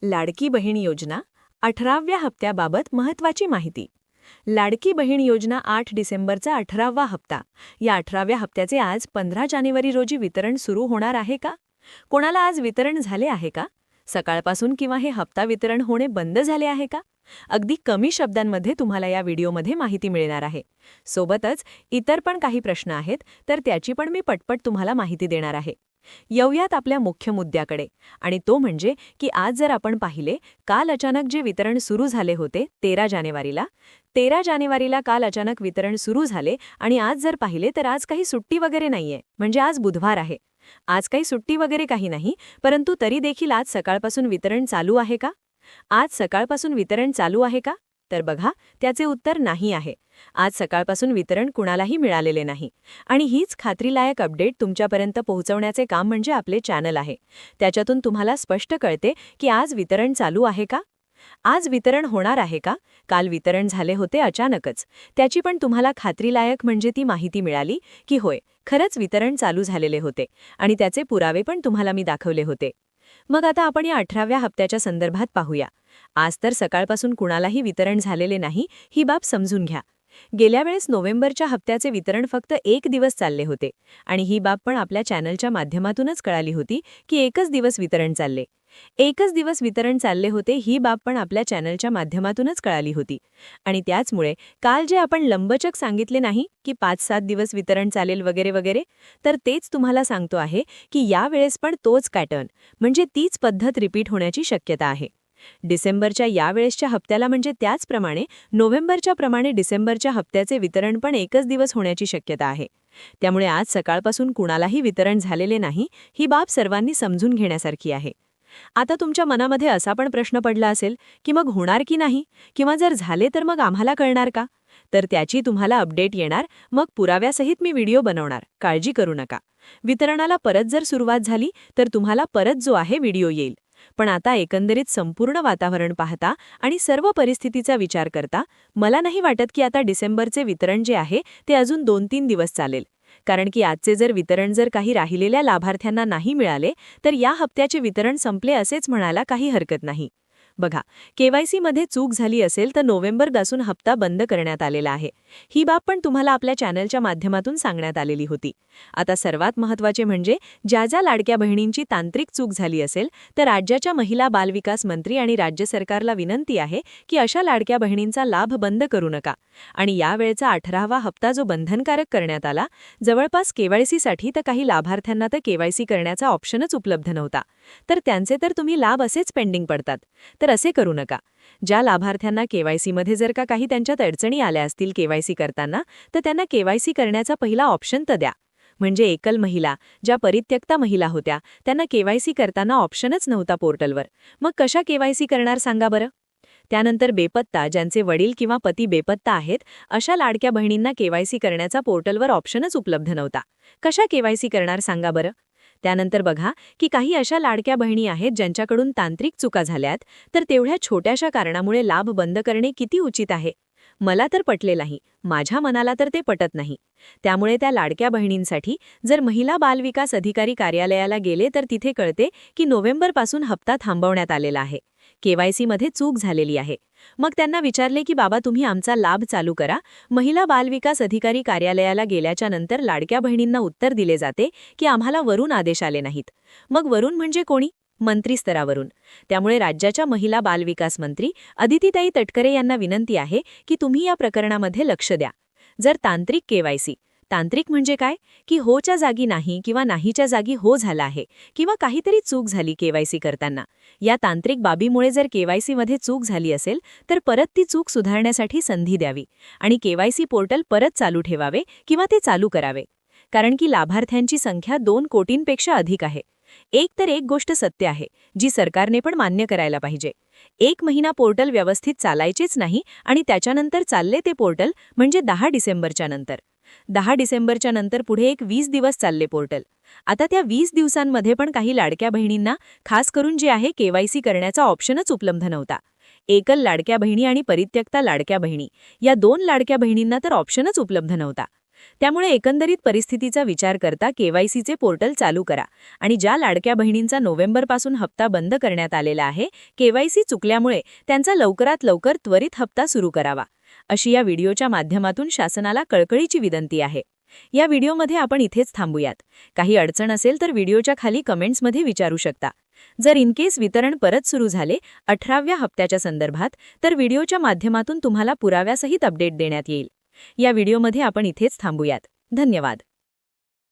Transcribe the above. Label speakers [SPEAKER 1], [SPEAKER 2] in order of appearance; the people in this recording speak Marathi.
[SPEAKER 1] लाडकी बहीण योजना 18व्या हप्त्याबाबत महत्त्वाची माहिती. लाडकी बहीण योजना 8 डिसेंबरचा 18वा हप्ता. या 18व्या हप्त्याचे आज 15 जानेवारी रोजी वितरण सुरू होणार आहे का? कोणाला आज वितरण झाले आहे का? सकाळपासून किंवा हे हप्ता वितरण होणे बंद झाले आहे का? अगदी कमी शब्दांमध्ये तुम्हाला या व्हिडिओमध्ये माहिती मिळणार आहे. सोबतच इतर पण काही प्रश्न आहेत, तर त्याची पण मी पटपट तुम्हाला माहिती देणार आहे. येऊयात आपल्या मुख्य मुद्द्याकडे, आणि तो म्हणजे की आज जर आपण पाहिले, काल अचानक जे वितरण सुरू झाले होते 13 जानेवारीला काल अचानक वितरण सुरू झाले, आणि आज जर पाहिले तर आज काही सुट्टी वगैरे नाहीये, म्हणजे आज बुधवार आहे. आज काही सुट्टी वगैरे काही नाही, परंतु तरी देखील आज सकाळपासून वितरण चालू आहे का? आज सकाळपासून वितरण चालू आहे का? तर बघा, त्याचे उत्तर नाही आहे. आज सकाळपासून वितरण कुणालाही मिळालेले नाही. आणि हीच खात्रीलायक अपडेट तुमच्यापर्यंत पोहोचवण्याचे काम म्हणजे आपले चॅनल आहे. त्याच्यातून तुम्हाला स्पष्ट कळते की आज वितरण चालू आहे का? आज वितरण होणार आहे का? काल वितरण झाले होते अचानकच. त्याची पण तुम्हाला खात्रीलायक म्हणजे ती माहिती मिळाली की होय, खरंच वितरण चालू झालेले होते, आणि त्याचे पुरावे पण तुम्हाला मी दाखवले होते. मग आता आपण या 18व्या हप्त्याच्या संदर्भात पाहूया. आज तर सकाळपासून कुणालाही वितरण झालेले नाही, ही बाब समजून घ्या. गेल्या वेळेस नोव्हेंबरच्या हप्त्याचे वितरण फक्त 1 दिवस चालले होते, आणि ही बाब पण आपल्या चॅनलच्या माध्यमातूनच कळाली होती की एकच दिवस वितरण चालले. एकच दिवस वितरण चालले होते, ही बाब पण आपल्या चॅनलच्या माध्यमातूनच कळाली होती. आणि त्याचमुळे काल जे आपण लंबचक सांगितले नाही की 5-7 दिवस वितरण चालेल वगैरे वगैरे, तर तेच तुम्हाला सांगतो आहे की यावेळेस पण तोच पॅटर्न, म्हणजे तीच पद्धत रिपीट होण्याची शक्यता आहे. डिसेंबरच्या यावेळेसच्या हप्त्याला म्हणजे त्याचप्रमाणे नोव्हेंबरच्या प्रमाणे डिसेंबरच्या हप्त्याचे वितरण पण एकच दिवस होण्याची शक्यता आहे. त्यामुळे आज सकाळपासून कुणालाही वितरण झालेले नाही, ही बाब सर्वांनी समजून घेण्यासारखी आहे. आता तुमच्या मनामध्ये असा पण प्रश्न पडला असेल की मग होणार की नाही, किंवा जर झाले तर मग आम्हाला कळणार का? तर त्याची तुम्हाला अपडेट येणार, मग पुराव्यासहित मी व्हिडिओ बनवणार, काळजी करू नका. वितरणाला परत जर सुरुवात झाली तर तुम्हाला परत जो आहे व्हिडिओ येईल. पण आता एकंदरीत संपूर्ण वातावरण पाहता आणि सर्व परिस्थितीचा विचार करता मला नाही वाटत की आता डिसेंबरचे वितरण जे आहे ते अजून 2-3 दिवस चालेल. कारण की आजचे जर वितरण जर काही राहिलेल्या लाभार्थ्यांना नाही मिळाले तर या हप्त्याचे वितरण संपले असेच म्हणायला काही हरकत नाही. बघा, केवायसी मध्ये चूक झाली असेल तर नोव्हेंबरपासून हप्ता बंद करण्यात आलेला आहे. ही बाब पण तुम्हाला आपल्या चॅनलच्या माध्यमातून सांगण्यात आलेली होती. आता सर्वात महत्त्वाचे म्हणजे ज्या लाडक्या बहिणींची तांत्रिक चूक झाली असेल तर राज्याच्या महिला बालविकास मंत्री आणि राज्य सरकारला विनंती आहे की अशा लाडक्या बहिणींचा लाभ बंद करू नका. आणि यावेळचा 18वा हप्ता जो बंधनकारक करण्यात आला, जवळपास केवायसीसाठी तर काही लाभार्थ्यांना तर केवायसी करण्याचा ऑप्शनच उपलब्ध नव्हता, तर त्यांचे तर तुम्ही लाभ असेच पेंडिंग पडतात. तर असे करू नका. ज्या लाभार्थ्यांना केवायसीमध्ये जर का काही त्यांच्यात अडचणी आल्या असतील केवायसी करताना, तर त्यांना केवायसी करण्याचा पहिला ऑप्शन तर द्या. म्हणजे एकल महिला, ज्या परित्यक्ता महिला होत्या, त्यांना केवायसी करताना ऑप्शनच नव्हता पोर्टलवर. मग कशा केवायसी करणार सांगा बरं? त्यानंतर बेपत्ता, ज्यांचे वडील किंवा पती बेपत्ता आहेत, अशा लाडक्या बहिणींना केवायसी करण्याचा पोर्टलवर ऑप्शनच उपलब्ध नव्हता. कशा केवायसी करणार सांगा बरं? त्यानंतर बघा की काही अशा लाडक्या बहिणी आहेत ज्यांच्याकडून तांत्रिक चुका झाल्यात, तर तेवढ्या छोट्याशा कारणामुळे लाभ बंद करणे किती उचित आहे? मला तर पटले नाही, माझ्या मनाला तर ते पटत नाही. त्यामुळे त्या लाडक्या बहिणींसाठी जर महिला बालविकास अधिकारी कार्यालयाला गेले तर तिथे कळते की नोव्हेंबरपासून हप्ता थांबवण्यात आलेला आहे, केवायसीमध्ये चूक झालेली आहे. मग त्यांना विचारले की बाबा तुम्ही आमचा लाभ चालू करा. महिला बालविकास अधिकारी कार्यालयाला गेल्याच्या नंतर लाडक्या बहिणींना उत्तर दिले जाते की आम्हाला वरून आदेश आले नाहीत. मग वरून म्हणजे कोणी? मंत्री स्तरावरून. त्यामुळे राज्याच्या महिला बालविकास मंत्री अदितीताई तटकरे यांना विनंती आहे की तुम्ही या प्रकरणामध्ये लक्ष द्या. जर तांत्रिक केवायसी, तांत्रिक म्हणजे काय की होच्या जागी नाही किंवा नाहीच्या जागी हो झाला आहे, किंवा काहीतरी चूक झाली केवायसी करताना, या तांत्रिक बाबीमुळे जर केवायसीमध्ये चूक झाली असेल तर परत ती चूक सुधारण्यासाठी संधी द्यावी आणि केवायसी पोर्टल परत चालू ठेवावे किंवा ते चालू करावे. कारण की लाभार्थ्यांची संख्या 2 कोटींपेक्षा अधिक आहे. एक गोष्ट सत्य आहे, जी सरकारने पण मान्य करायला पाहिजे. 1 महिना पोर्टल व्यवस्थित चालायचेच नाही, आणि त्याच्यानंतर चालले ते पोर्टल म्हणजे 10 डिसेंबरच्या नंतर. 10 डिसेंबरच्या नंतर पुढे एक 20 दिवस चालले पोर्टल. आता त्या 20 दिवसांमध्ये पण काही लाडक्या बहिणींना, खास करून जे आहे केवायसी करण्याचा ऑप्शनच उपलब्ध नव्हता. एकल लाडक्या बहिणी आणि परित्यक्ता लाडक्या बहिणी, या 2 लाडक्या बहिणींना तर ऑप्शनच उपलब्ध नव्हता. त्यामुळे एकंदरीत परिस्थितीचा विचार करता केवायसीचे पोर्टल चालू करा आणि ज्या लाडक्या बहिणींचा नोव्हेंबरपासून हप्ता बंद करण्यात आलेला आहे, केवायसी चुकल्यामुळे त्यांचा लवकरात लवकर त्वरित हप्ता सुरू करावा, अशी या व्हिडिओच्या माध्यमातून शासनाला कळकळीची विनंती आहे. या व्हिडिओमध्ये आपण इथेच थांबूयात. काही अडचण असेल तर व्हिडिओच्या खाली कमेंट्समध्ये विचारू शकता. जर इनकेस वितरण परत सुरू झाले 18व्या हप्त्याच्या संदर्भात, तर व्हिडिओच्या माध्यमातून तुम्हाला पुराव्यासहित अपडेट देण्यात येईल. या व्हिडिओमध्ये आपण इथेच थांबूयात. धन्यवाद.